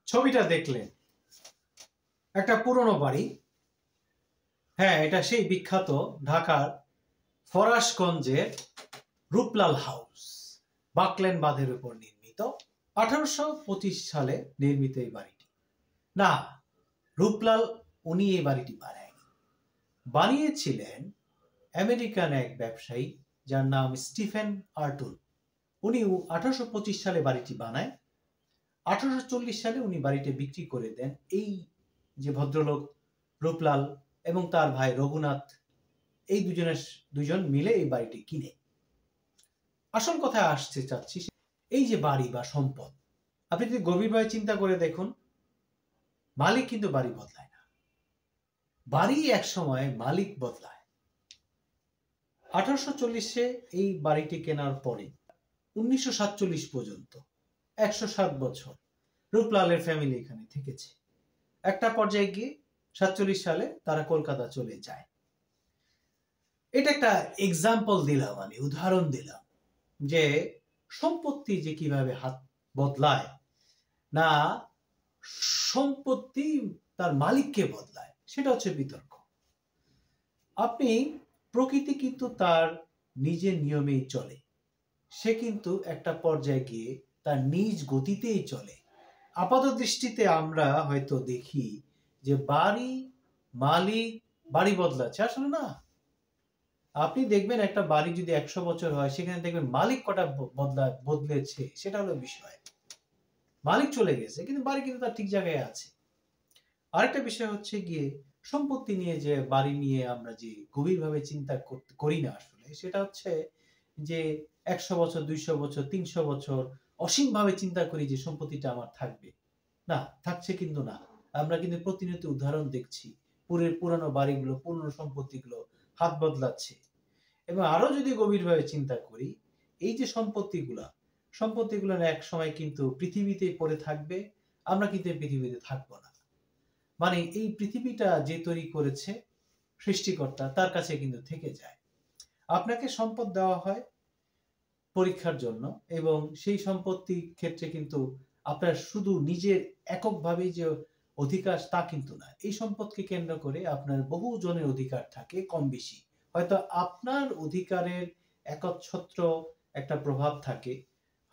ছবিটা দেখলেন একটা পুরনো বাড়ি। হ্যাঁ, এটা সেই বিখ্যাত ঢাকার ফরাশগঞ্জের রূপলাল হাউস, বাকলেন বাঁধের উপর নির্মিত। 1825 সালে নির্মিত এই বাড়িটি। না, রূপলাল উনি এই বাড়িটি বানায়নি, বানিয়েছিলেন আমেরিকান এক ব্যবসায়ী যার নাম স্টিফেন আর্টুল। উনি 1825 সালে বাড়িটি বানায়। 1840 সালে উনি বাড়িটি বিক্রি করে দেন এই যে ভদ্রলোক রূপলাল এবং তার ভাই রঘুনাথ, এই দুজন মিলে এই বাড়িটি কিনে। আসল কথায় আসতে চাচ্ছি, এই যে বাড়ি বা সম্পদ, আপনি যদি গভীরভাবে চিন্তা করে দেখুন, মালিক কিন্তু বাড়ি বদলায় না, বাড়ি এক সময় মালিক বদলায়। 1840-এ এই বাড়িটি কেনার পরে 1947 পর্যন্ত 107 বছর রূপলালের ফ্যামিলি এখানে থেকেছে। একটা পর্যায়ে গিয়ে 47 সালে তারা কলকাতা চলে যায়। এটা একটা এক্সাম্পল দিলাম, আমি উদাহরণ দিলাম যে সম্পত্তি যে কিভাবে হাত বদলায়, না সম্পত্তি তার মালিককে বদলায়, সেটা হচ্ছে বিতর্ক। আপনি প্রকৃতি কিন্তু তার নিজের নিয়মেই চলে, সে কিন্তু একটা পর্যায়ে গিয়ে তার নিজ গতিতেই চলে। আপাত দৃষ্টিতে আমরা হয়তো দেখি যে মালিক বাড়ি বদলাচ্ছে, আসলে না। আপনি দেখবেন একটা বাড়ি যদি 100 বছর হয়, সেখানে দেখবেন মালিক কটা বদলেছে, সেটা হলো বিষয়। মালিক চলে গেছে কিন্তু বাড়ি কিন্তু তার ঠিক জায়গায় আছে। আরেকটা বিষয় হচ্ছে গিয়ে সম্পত্তি নিয়ে, যে বাড়ি নিয়ে আমরা যে গভীরভাবে চিন্তা করি না আসলে, সেটা হচ্ছে যে 100 বছর, 200 বছর, 300 বছর অসীমভাবে চিন্তা করি যে সম্পত্তিটা আমার থাকবে। না, থাকছে কিন্তু না। আমরা কিন্তু প্রতিনিয়ত উদাহরণ দেখছি, পুরানো বাড়িগুলো, পুরনো সম্পত্তিগুলো হাত বদলাচ্ছে। এবং আরো যদি গভীরভাবে চিন্তা করি, এই যে সম্পত্তিগুলো এক সময় কিন্তু পৃথিবীতে পড়ে থাকবে, আমরা কিন্তু এই পৃথিবীতে থাকবো না। মানে এই পৃথিবীটা যে তৈরি করেছে সৃষ্টিকর্তা, তার কাছে কিন্তু থেকে যায়। আপনাকে সম্পদ দেওয়া হয় পরীক্ষার জন্য, এবং সেই সম্পত্তির ক্ষেত্রে কিন্তু আপনার শুধু নিজের এককভাবেই যে অধিকার তা কিন্তু না। এই সম্পদকে কেন্দ্র করে আপনার বহু জনের অধিকার থাকে, কম বেশি। হয়তো আপনার অধিকারের একচ্ছত্র একটা প্রভাব থাকে,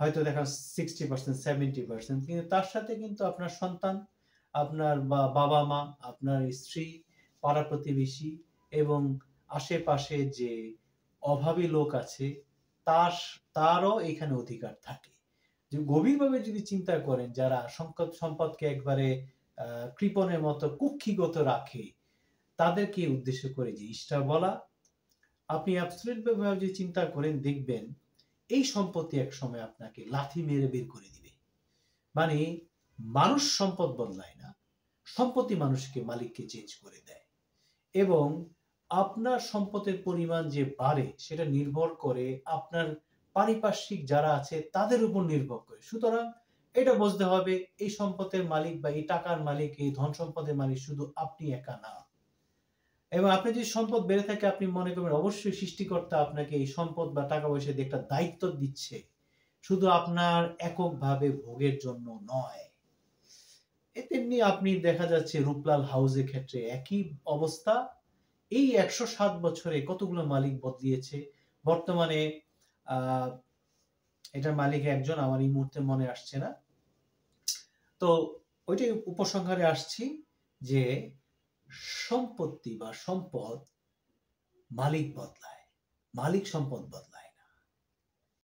হয়তো দেখা 60%, 70%, কিন্তু তার সাথে কিন্তু আপনার সন্তান, আপনার বাবা মা, আপনার স্ত্রী, পাড়া প্রতিবেশী এবং আশেপাশে যে অভাবী লোক আছে, তারও এখানে অধিকার থাকে। যে গভীরভাবে যদি চিন্তা করেন, যারা সম্পদকে একবারে কৃপণের মতো কুক্ষিগত রাখে, তাদেরকে উদ্দেশ্য করে জিনিসটা বলা। আপনি অ্যাবসলিউট ভাবে যদি চিন্তা করেন, দেখবেন এই সম্পত্তি এক সময় আপনাকে লাথি মেরে বের করে দিবে। মানে মানুষ সম্পদ বদলায় না, সম্পত্তি মানুষকে, মালিককে চেঞ্জ করে দেয়। এবং আপনার সম্পদের পরিমাণ যে বাড়ে, সেটা নির্ভর করে আপনার পারিপার্শ্বিক যারা আছে তাদের উপর নির্ভর করে। সুতরাং এটা বুঝতে হবে, এই সম্পদের মালিক বা এই টাকার মালিক, এই ধন সম্পদের মালিক শুধু আপনি একা না। এবং আপনি যদি সম্পদ বেড়ে থাকে, আপনি মনে করবেন অবশ্যই সৃষ্টিকর্তা আপনাকে এই সম্পদ বা টাকা পয়সা দিয়ে একটা দায়িত্ব দিচ্ছে, শুধু আপনার এককভাবে ভোগের জন্য নয়। তেমনি আপনি দেখা যাচ্ছে রূপলাল হাউসের ক্ষেত্রে একই অবস্থা। এই 107 বছরে কতগুলো মালিক বদলিয়েছে। বর্তমানে এটার মালিক একজন, আমার এই মুহূর্তে মনে আসছে না। তো ওইটাই উপসংহারে আসছি যে সম্পত্তি বা সম্পদ মালিক বদলায়, মালিক সম্পদ বদলায়।